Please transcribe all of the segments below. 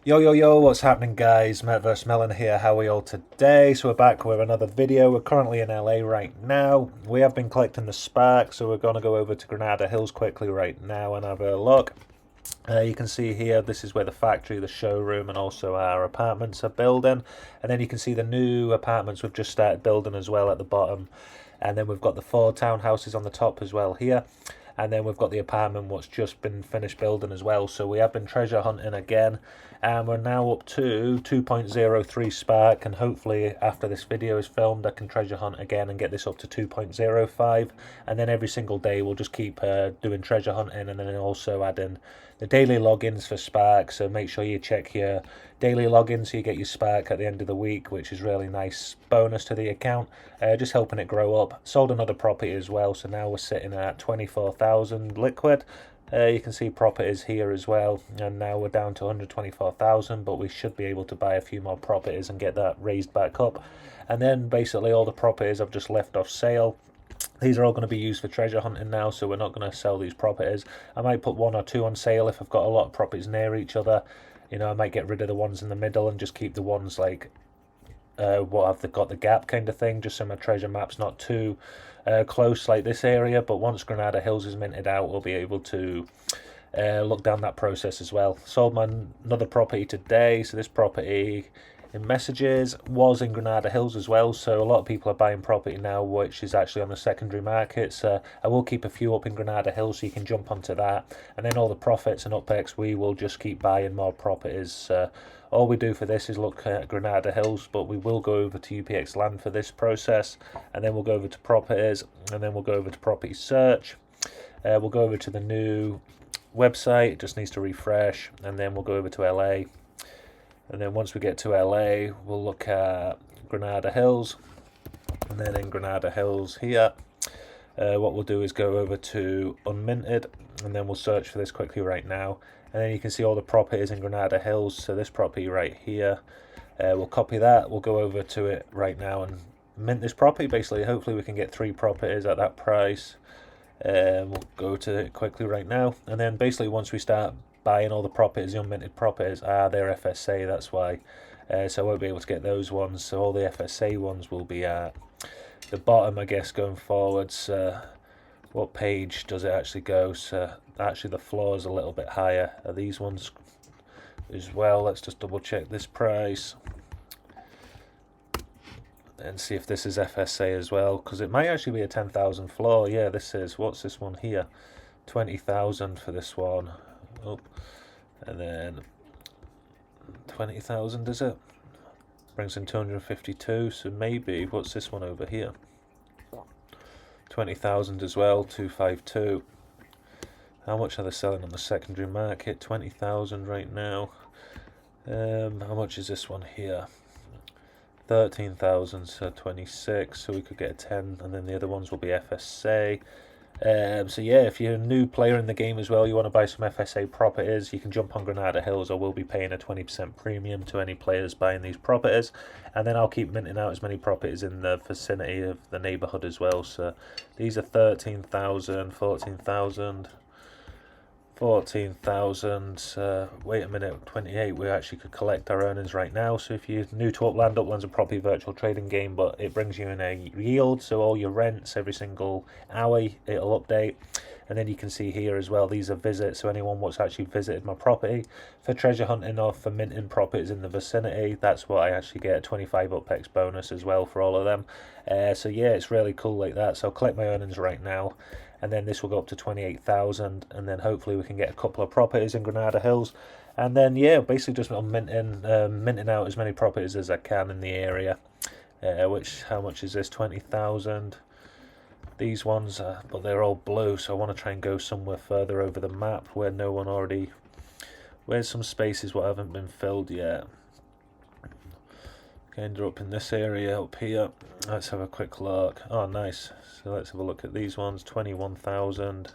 Yo, yo, yo, what's happening, guys? METAVERSEMILLEN here. How are we all today? So we're back with another video. We're currently in LA right now. We have been collecting the spark, so we're going to go over to Granada Hills quickly right now and have a look. You can see here, this is where the factory, the showroom, and also our apartments are building. And then you can see the new apartments we've just started building as well at the bottom. And then we've got the 4 townhouses on the top as well here. And then we've got the apartment what's just been finished building as well. So we have been treasure hunting again, and we're now up to 2.03 spark, and hopefully after this video is filmed I can treasure hunt again and get this up to 2.05, and then every single day we'll just keep doing treasure hunting, and then also add in the daily logins for spark. So make sure you check your daily logins so you get your spark at the end of the week, which is really nice bonus to the account, just helping it grow up. Sold another property as well, so now we're sitting at 24,000 liquid. You can see properties here as well, and now we're down to 124,000, but we should be able to buy a few more properties and get that raised back up. And then basically all the properties I've just left off sale. These are all going to be used for treasure hunting now, so we're not going to sell these properties. I might put 1 or 2 on sale if I've got a lot of properties near each other. You know, I might get rid of the ones in the middle and just keep the ones like what have they got the gap kind of thing, just so my treasure map's not too close like this area. But once Granada Hills is minted out, we'll be able to look down that process as well. Sold another property today, so this property in messages was in Granada Hills as well, so a lot of people are buying property now which is actually on the secondary market. So I will keep a few up in Granada Hills so you can jump onto that, and then all the profits and upex we will just keep buying more properties. All we do for this is look at Granada Hills, but we will go over to UPLANDERS for this process, and then we'll go over to properties, and then we'll go over to property search. We'll go over to the new website, it just needs to refresh, and then we'll go over to LA. And then once we get to LA, we'll look at Granada Hills, and then in Granada Hills here, what we'll do is go over to unminted, and then we'll search for this quickly right now. And then you can see all the properties in Granada Hills. So this property right here, we'll copy that, we'll go over to it right now and mint this property. Basically, hopefully we can get 3 properties at that price. We'll go to it quickly right now, and then basically once we start buying all the properties, the unminted properties, they're FSA, that's why. So I won't be able to get those ones, so all the FSA ones will be at the bottom, I guess, going forwards. What page does it actually go? So actually the floor is a little bit higher. Are these ones as well? Let's just double check this price and see if this is FSA as well, because it might actually be a 10,000 floor. Yeah, this is. What's this one here? 20,000 for this one. Oh, and then 20,000 is it? Brings in 252. So maybe what's this one over here? 20,000 as well. 252. How much are they selling on the secondary market? 20,000 right now. How much is this one here? 13,000, so 26. So we could get a 10, and then the other ones will be FSA. So yeah, if you're a new player in the game as well, you want to buy some FSA properties, you can jump on Granada Hills. I will be paying a 20% premium to any players buying these properties, and then I'll keep minting out as many properties in the vicinity of the neighbourhood as well. So these are 13,000, 14,000, 14,000. Wait a minute, 28. We actually could collect our earnings right now. So if you're new to Upland, Upland's a property virtual trading game, but it brings you in a yield. So all your rents every single hour it'll update. And then you can see here as well, these are visits. So anyone what's actually visited my property for treasure hunting or for minting properties in the vicinity, that's what I actually get, a 25 upex bonus as well for all of them. So yeah, it's really cool like that. So I'll collect my earnings right now, and then this will go up to 28,000, and then hopefully we can get a couple of properties in Granada Hills, and then yeah, basically just minting out as many properties as I can in the area. Which, how much is this? 20,000. These ones, but they're all blue, so I want to try and go somewhere further over the map where no one already. Where's some spaces what haven't been filled yet? Kind of up in this area up here. Let's have a quick look. Oh, nice. So let's have a look at these ones. 21,000.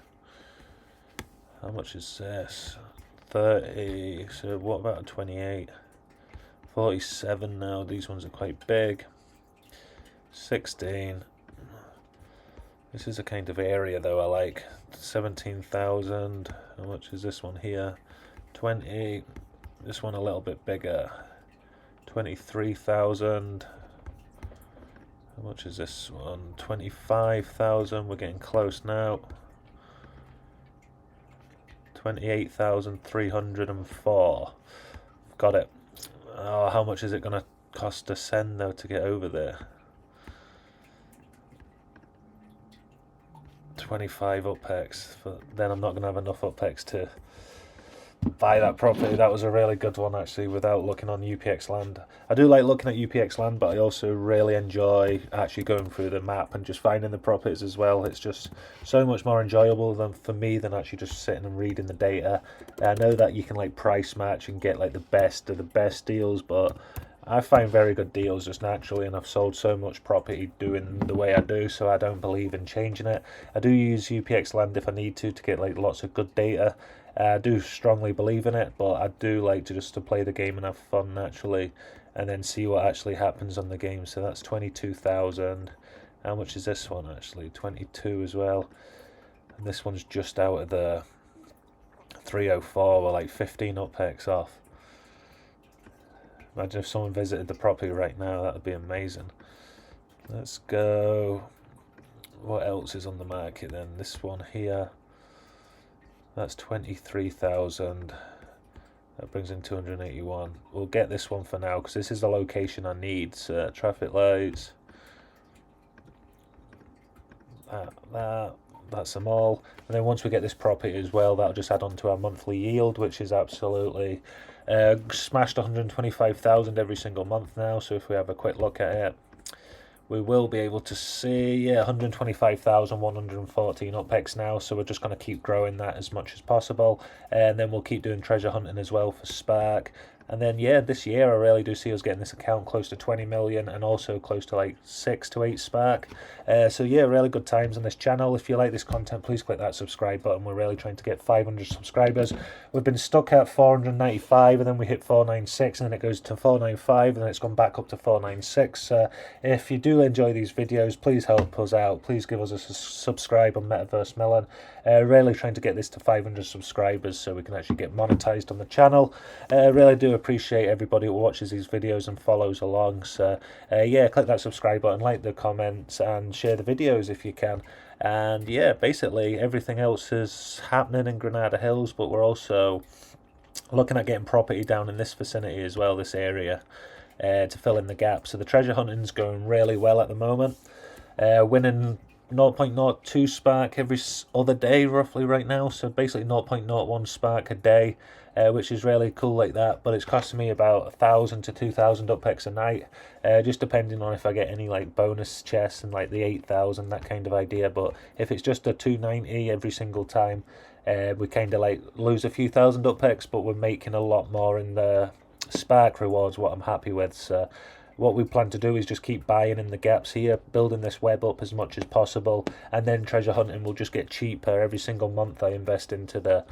How much is this? 30. So what about a 28? 47 now. These ones are quite big. 16. This is a kind of area though I like. 17,000. How much is this one here? 20. this one a little bit bigger. 23,000. How much is this one? 25,000. We're getting close now. 28,304. Got it. Oh, how much is it going to cost to send though to get over there? 25 UPEX. Then I'm not going to have enough UPEX to buy that property. That was a really good one actually, without looking on UPX Land. I do like looking at UPX Land, but I also really enjoy actually going through the map and just finding the properties as well. It's just so much more enjoyable than for me than actually just sitting and reading the data. I know that you can like price match and get like the best of the best deals, but I find very good deals just naturally, and I've sold so much property doing the way I do, so I don't believe in changing it. I do use UPX Land if I need to get like lots of good data. I do strongly believe in it, but I do like to just to play the game and have fun naturally, and then see what actually happens on the game. So that's 22,000. How much is this one actually? 22 as well. And this one's just out of the 304. We're like 15 UPEX off. Imagine if someone visited the property right now, that would be amazing. Let's go. What else is on the market then? This one here. That's 23,000. That brings in 281. We'll get this one for now because this is the location I need. So, traffic lights. That's them all. And then once we get this property as well, that'll just add on to our monthly yield, which is absolutely smashed 125,000 every single month now. So if we have a quick look at it, we will be able to see 125,114 UPEX now, so we're just going to keep growing that as much as possible, and then we'll keep doing treasure hunting as well for Spark. And then this year I really do see us getting this account close to 20 million and also close to like 6 to 8 Spark. So really good times on this channel. If you like this content, please click that subscribe button. We're really trying to get 500 subscribers. We've been stuck at 495 and then we hit 496 and then it goes to 495 and then it's gone back up to 496. If you do enjoy these videos, please help us out. Please give us a subscribe on METAVERSEMILLEN. Really trying to get this to 500 subscribers so we can actually get monetized on the channel. Really do appreciate everybody who watches these videos and follows along. So click that subscribe button, like the comments and share the videos if you can. And basically everything else is happening in Granada Hills, but we're also looking at getting property down in this vicinity as well, this area, to fill in the gap. So the treasure hunting's going really well at the moment, winning 0.02 Spark every other day roughly right now, so basically 0.01 Spark a day, which is really cool like that, but it's costing me about 1,000 to 2,000 UPEX a night, just depending on if I get any like bonus chests and like the 8,000, that kind of idea. But if it's just a 290 every single time, we kind of like lose a few thousand UPEX, but we're making a lot more in the Spark rewards, what I'm happy with. So what we plan to do is just keep buying in the gaps here, building this web up as much as possible, and then treasure hunting will just get cheaper every single month I invest into the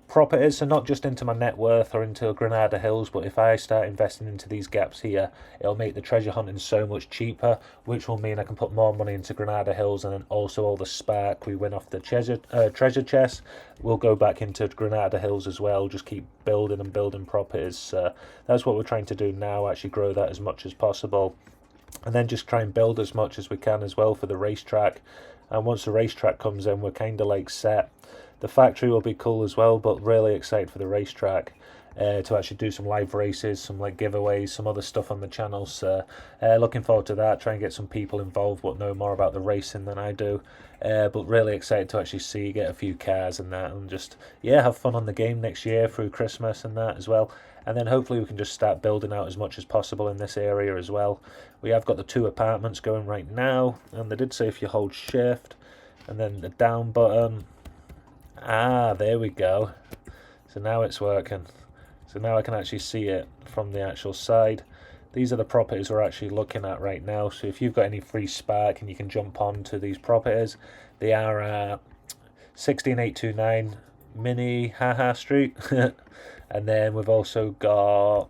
properties. So not just into my net worth or into Granada Hills, but if I start investing into these gaps here, it'll make the treasure hunting so much cheaper, which will mean I can put more money into Granada Hills, and then also all the Spark we win off the treasure chest will go back into Granada Hills as well. Just keep building and building properties. That's what we're trying to do now, actually grow that as much as possible, and then just try and build as much as we can as well for the racetrack. And once the racetrack comes in, we're kind of like set. The factory will be cool as well, but really excited for the racetrack, to actually do some live races, some like giveaways, some other stuff on the channel. So looking forward to that, try and get some people involved what know more about the racing than I do, but really excited to actually get a few cars and that, and just have fun on the game next year through Christmas and that as well. And then hopefully we can just start building out as much as possible in this area as well. We have got the 2 apartments going right now, and they did say if you hold shift and then the down button, there we go. So now it's working. So now I can actually see it from the actual side. These are the properties we're actually looking at right now. So if you've got any free Spark and you can jump on to these properties, they are 16829 Mini Haha Street. And then we've also got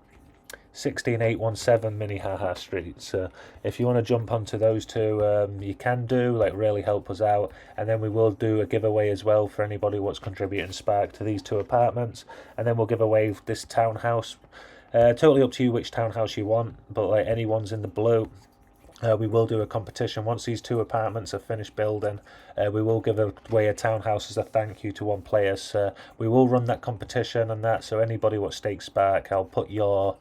16817 Minnehaha Street. So if you want to jump onto those two, you can do, like, really help us out. And then we will do a giveaway as well for anybody what's contributing Spark to these two apartments. And then we'll give away this townhouse. Totally up to you which townhouse you want, but like any ones in the blue. We will do a competition once these two apartments are finished building. We will give away a townhouse as a thank you to one player. So we will run that competition and that. So anybody what stakes Spark, I'll put your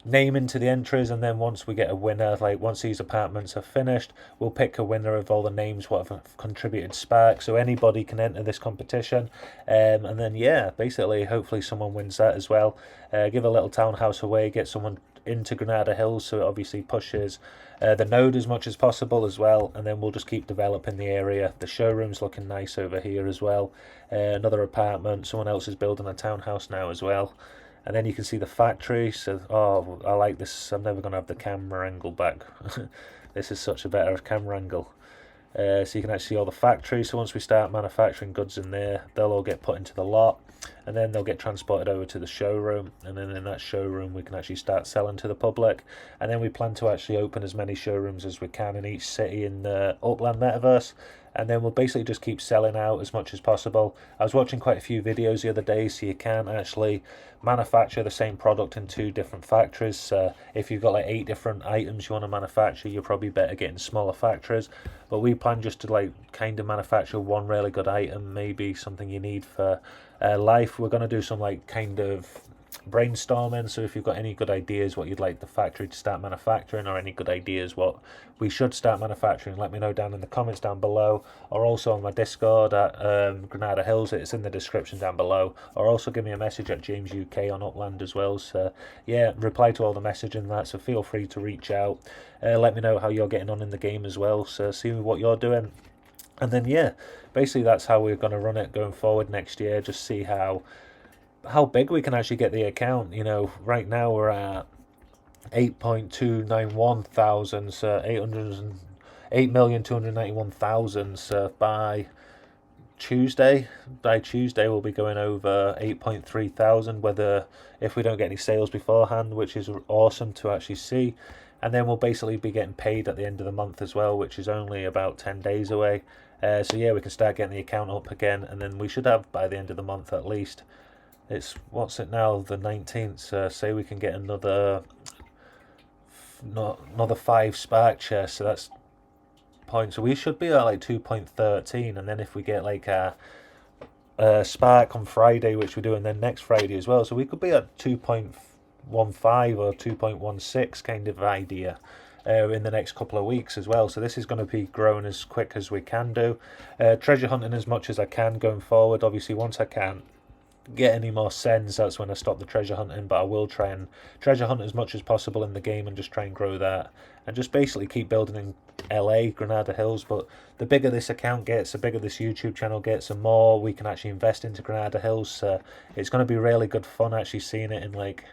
name into the entries, and then once we get a winner, like once these apartments are finished, we'll pick a winner of all the names what have contributed Spark. So anybody can enter this competition, and then yeah, basically hopefully someone wins that as well. Give a little townhouse away, get someone into Granada Hills, so it obviously pushes the node as much as possible as well, and then we'll just keep developing the area. The showroom's looking nice over here as well. Another apartment, someone else is building a townhouse now as well. And then you can see the factory. So, oh, I like this. I'm never going to have the camera angle back. This is such a better camera angle. So you can actually see all the factories. So once we start manufacturing goods in there, they'll all get put into the lot. And then they'll get transported over to the showroom. And then in that showroom, we can actually start selling to the public. And then we plan to actually open as many showrooms as we can in each city in the Upland metaverse. And then we'll basically just keep selling out as much as possible. I was watching quite a few videos the other day, so you can actually manufacture the same product in 2 different factories. If you've got like 8 different items you want to manufacture, you're probably better getting smaller factories. But we plan just to like kind of manufacture one really good item, maybe something you need for life. We're going to do some like kind of brainstorming, so if you've got any good ideas what you'd like the factory to start manufacturing, or any good ideas what we should start manufacturing, let me know down in the comments down below, or also on my Discord at Granada Hills. It's in the description down below, or also give me a message at James UK on Upland as well. So yeah, reply to all the message and that, so feel free to reach out. Let me know how you're getting on in the game as well, so see what you're doing. And then yeah, basically that's how we're going to run it going forward next year. Just see how big we can actually get the account. You know, right now we're at 8.291 thousand, so 8,291,000. So by Tuesday we'll be going over 8.3 thousand, whether if we don't get any sales beforehand, which is awesome to actually see. And then we'll basically be getting paid at the end of the month as well, which is only about 10 days away. So yeah, we can start getting the account up again, and then we should have by the end of the month at least, it's, what's it now, the 19th, say we can get another 5 Spark chests, so that's points. So we should be at like 2.13, and then if we get like a Spark on Friday, which we're doing then next Friday as well, so we could be at 2.15 or 2.16 kind of idea in the next couple of weeks as well. So this is going to be growing as quick as we can do. Treasure hunting as much as I can going forward. Obviously once I can't get any more sends, that's when I stop the treasure hunting, but I will try and treasure hunt as much as possible in the game and just try and grow that, and just basically keep building in LA, Granada Hills. But the bigger this account gets, the bigger this YouTube channel gets, the more we can actually invest into Granada Hills. So it's going to be really good fun actually seeing it in like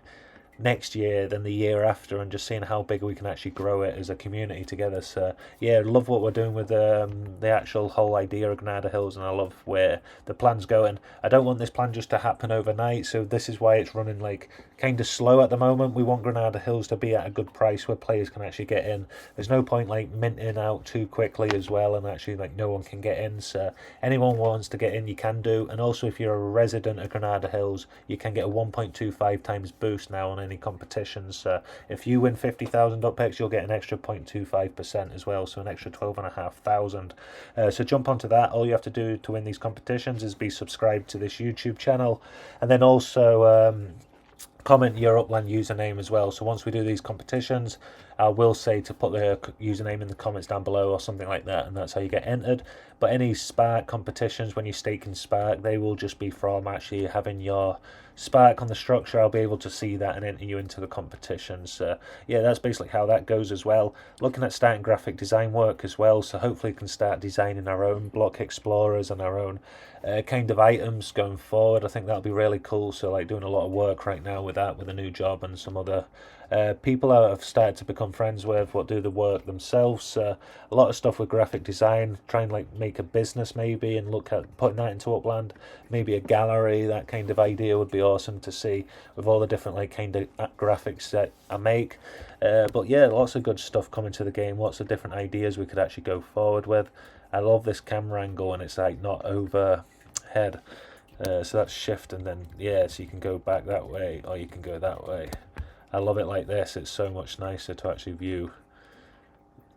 next year than the year after, and just seeing how big we can actually grow it as a community together. So yeah, love what we're doing with the actual whole idea of Granada Hills, and I love where the plan's going. I don't want this plan just to happen overnight, so this is why it's running like kind of slow at the moment. We want Granada Hills to be at a good price where players can actually get in. There's no point like minting out too quickly as well, and actually like no one can get in. So anyone who wants to get in, you can do. And also if you're a resident of Granada Hills, you can get a 1.25 times boost now on any competitions. If you win 50,000 UPEX, you'll get an extra 0.25% as well, so an extra 12,500. So jump onto that. All you have to do to win these competitions is be subscribed to this YouTube channel, and then also comment your Upland username as well. So once we do these competitions, I will say to put the username in the comments down below or something like that, and that's how you get entered. But any Spark competitions, when you stake in Spark, they will just be from actually having your Spark on the structure. I'll be able to see that and enter you into the competitions. Yeah, that's basically how that goes as well. Looking at starting graphic design work as well, so hopefully we can start designing our own block explorers and our own kind of items going forward. I think that'll be really cool. So like doing a lot of work right now with that, with a new job, and some other people I've started to become friends with what do the work themselves. A lot of stuff with graphic design, try and like make a business maybe and look at putting that into Upland, maybe a gallery. That kind of idea would be awesome to see with all the different like kind of graphics that I make. But yeah, lots of good stuff coming to the game, lots of different ideas we could actually go forward with. I love this camera angle, and it's like not overhead. So that's shift, and then yeah, so you can go back that way or you can go that way. I love it like this. It's so much nicer to actually view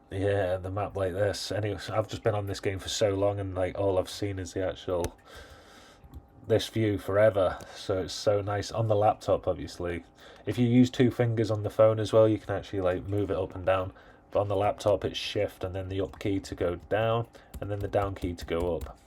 the map like this. Anyway, I've just been on this game for so long, and like all I've seen is the actual this view forever, so it's so nice on the laptop. Obviously, if you use 2 fingers on the phone as well, you can actually like move it up and down, but on the laptop it's shift and then the up key to go down and then the down key to go up,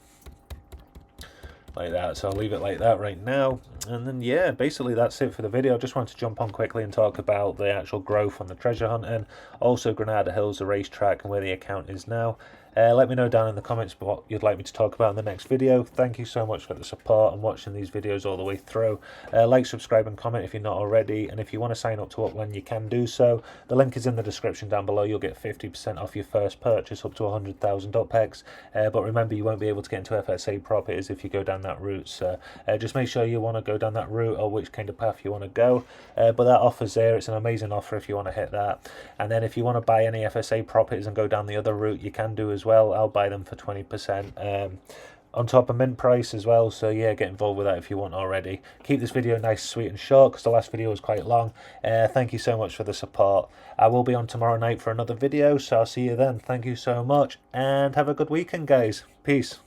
like that. So I'll leave it like that right now, and then yeah, basically that's it for the video. I just wanted to jump on quickly and talk about the actual growth on the treasure hunting, also Granada Hills, the racetrack, and where the account is now. Let me know down in the comments what you'd like me to talk about in the next video. Thank you so much for the support and watching these videos all the way through. Like, subscribe and comment if you're not already, and if you want to sign up to Upland you can do so. The link is in the description down below. You'll get 50% off your first purchase up to 100,000 UPEX, but remember, you won't be able to get into FSA properties if you go down that route, so just make sure you want to go down that route or which kind of path you want to go. But that offer's there. It's an amazing offer if you want to hit that. And then if you want to buy any FSA properties and go down the other route, you can do as well. I'll buy them for 20% on top of mint price as well, so yeah, get involved with that if you want already. Keep this video nice, sweet and short because the last video was quite long. Thank you so much for the support. I will be on tomorrow night for another video, so I'll see you then. Thank you so much and have a good weekend, guys. Peace.